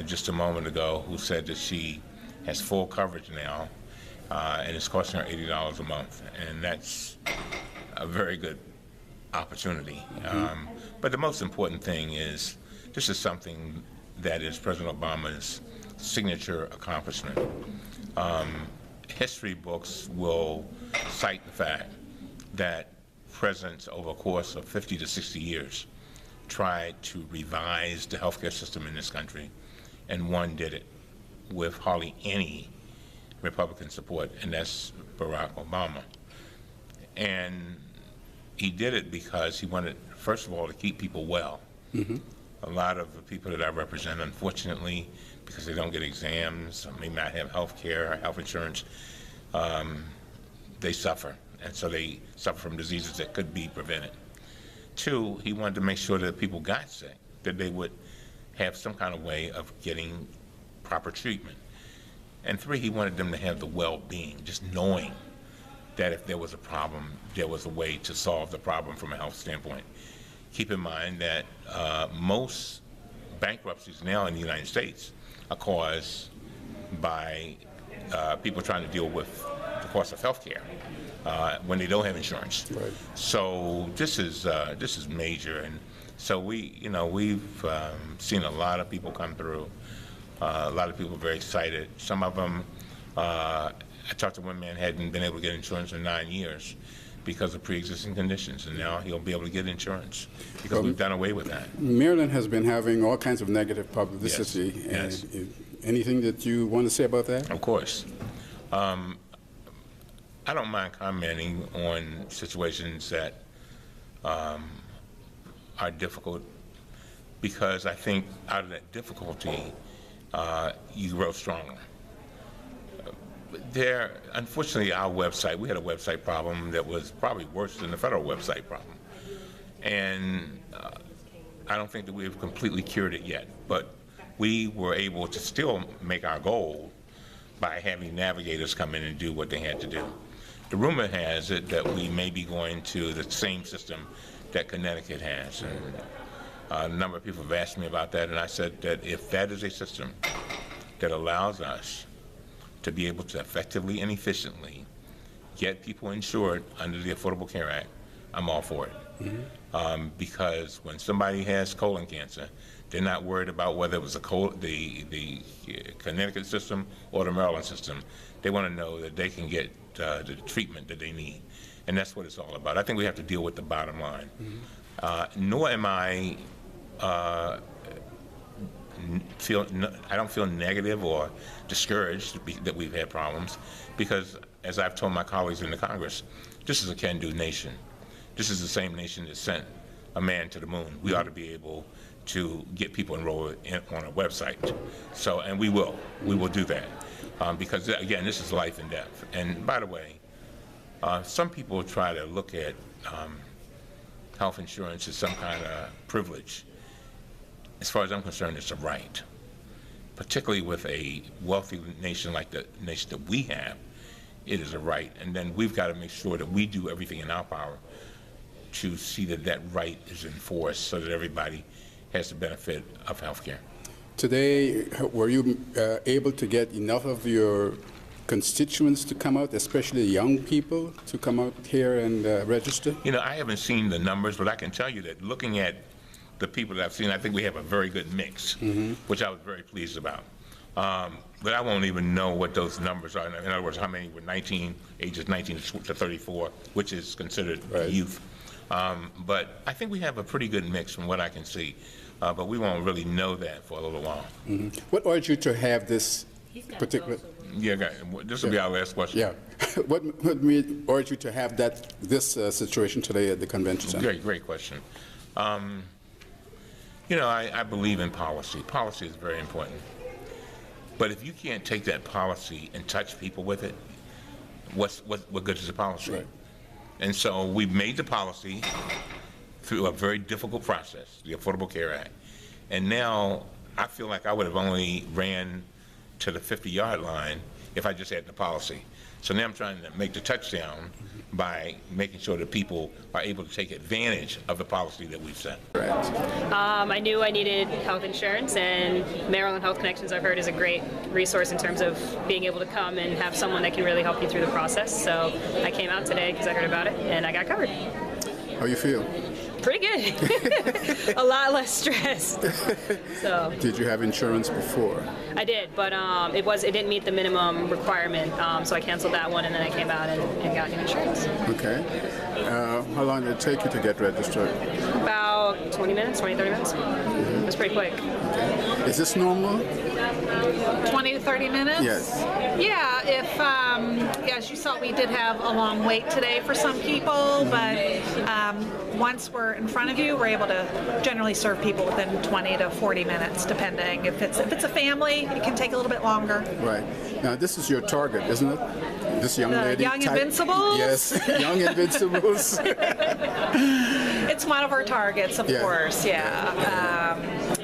just a moment ago who said that she has full coverage now, and it's costing her $80 a month, and that's a very good opportunity. But the most important thing is this is something that is President Obama's signature accomplishment. History books will cite the fact that presidents over a course of 50 to 60 years tried to revise the healthcare system in this country, and one did it with hardly any Republican support, and that's Barack Obama. And he did it because he wanted, first of all, to keep people well. A lot of the people that I represent, unfortunately, because they don't get exams, or may not have health care or health insurance, they suffer. And so they suffer from diseases that could be prevented. Two, he wanted to make sure that if people got sick, that they would have some kind of way of getting proper treatment. And three, he wanted them to have the well-being, just knowing that if there was a problem, there was a way to solve the problem from a health standpoint. Keep in mind that most bankruptcies now in the United States are caused by people trying to deal with the cost of health care when they don't have insurance. Right. So this is major, and so we've seen a lot of people come through. A lot of people are very excited. Some of them, I talked to one man hadn't been able to get insurance in 9 years because of pre-existing conditions, and now he'll be able to get insurance because we've done away with that. Maryland has been having all kinds of negative publicity. Yes. And anything that you want to say about that? Of course. I don't mind commenting on situations that are difficult, because I think out of that difficulty, you grow stronger. Unfortunately, our website, we had a website problem that was probably worse than the federal website problem. And I don't think that we have completely cured it yet, but we were able to still make our goal by having navigators come in and do what they had to do. The rumor has it that we may be going to the same system that Connecticut has. And a number of people have asked me about that, and I said that if that is a system that allows us to be able to effectively and efficiently get people insured under the Affordable Care Act, I'm all for it. Because when somebody has colon cancer, they're not worried about whether it was the Connecticut system or the Maryland system. They want to know that they can get the treatment that they need. And that's what it's all about. I think we have to deal with the bottom line. Nor am I don't feel negative or discouraged that we've had problems, because as I've told my colleagues in the Congress, this is a can-do nation. This is the same nation that sent a man to the moon. We ought to be able to get people enrolled on a website. So, and we will do that. Because again, this is life and death. And by the way, some people try to look at health insurance as some kind of privilege. As far as I'm concerned, it's a right. Particularly with a wealthy nation like the nation that we have, it is a right. And then we've got to make sure that we do everything in our power to see that that right is enforced so that everybody has the benefit of health care. Today, were you able to get enough of your constituents to come out, especially young people, to come out here and register? You know, I haven't seen the numbers, but I can tell you that looking at the people that I've seen, I think we have a very good mix, which I was very pleased about. But I won't even know what those numbers are. In other words, how many were ages 19 to 34, which is considered youth. But I think we have a pretty good mix from what I can see. But we won't really know that for a little while. What urged you to have this particular? Yeah, this will be our last question. Yeah. What urged you to have this situation today at the convention center? Great question. You know, I believe in policy. Policy is very important. But if you can't take that policy and touch people with it, what good is the policy? Right. And so we've made the policy through a very difficult process, the Affordable Care Act. And now I feel like I would have only ran to the 50-yard line if I just had the policy. So now I'm trying to make the touchdown by making sure that people are able to take advantage of the policy that we've set. I knew I needed health insurance, and Maryland Health Connections, I've heard, is a great resource in terms of being able to come and have someone that can really help you through the process. So I came out today because I heard about it, and I got covered. How you feel? Pretty good. A lot less stressed. So. Did you have insurance before? I did, but it didn't meet the minimum requirement, so I canceled that one, and then I came out and got new insurance. Okay. How long did it take you to get registered? About 20 minutes, 20, 30 minutes. It was pretty quick. Okay. Is this normal? 20 to 30 minutes? Yes. Yeah, as you saw, we did have a long wait today for some people, but once we're in front of you, we're able to generally serve people within 20 to 40 minutes, depending. If it's a family, it can take a little bit longer. Right. Now, this is your target, isn't it? This young lady. Young Invincibles? Yes, Young Invincibles. It's one of our targets, of course, yeah.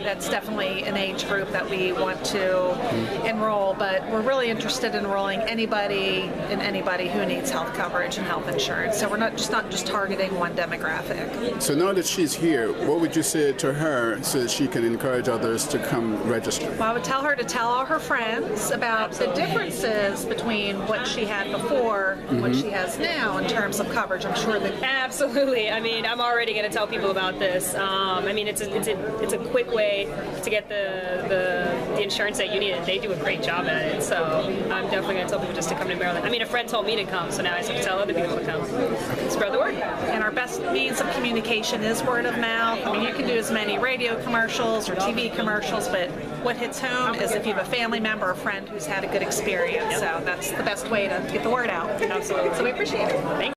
That's definitely an age group that we want to enroll, but we're really interested in enrolling anybody who needs health coverage and health insurance. So we're not just targeting one demographic. So now that she's here, what would you say to her so that she can encourage others to come register? Well, I would tell her to tell all her friends about the differences between what she had before and what she has now in terms of coverage. I'm sure that Absolutely. I mean, I'm already going to tell people about this. I mean, it's a quick way to get the insurance that you need, and they do a great job at it. So I'm definitely going to tell people just to come to Maryland. I mean, a friend told me to come, so now I have to tell other people to come. Spread the word. And our best means of communication is word of mouth. I mean, you can do as many radio commercials or TV commercials, but what hits home is if you have a family member or friend who's had a good experience. So that's the best way to get the word out. Absolutely. So we appreciate it. Thank you.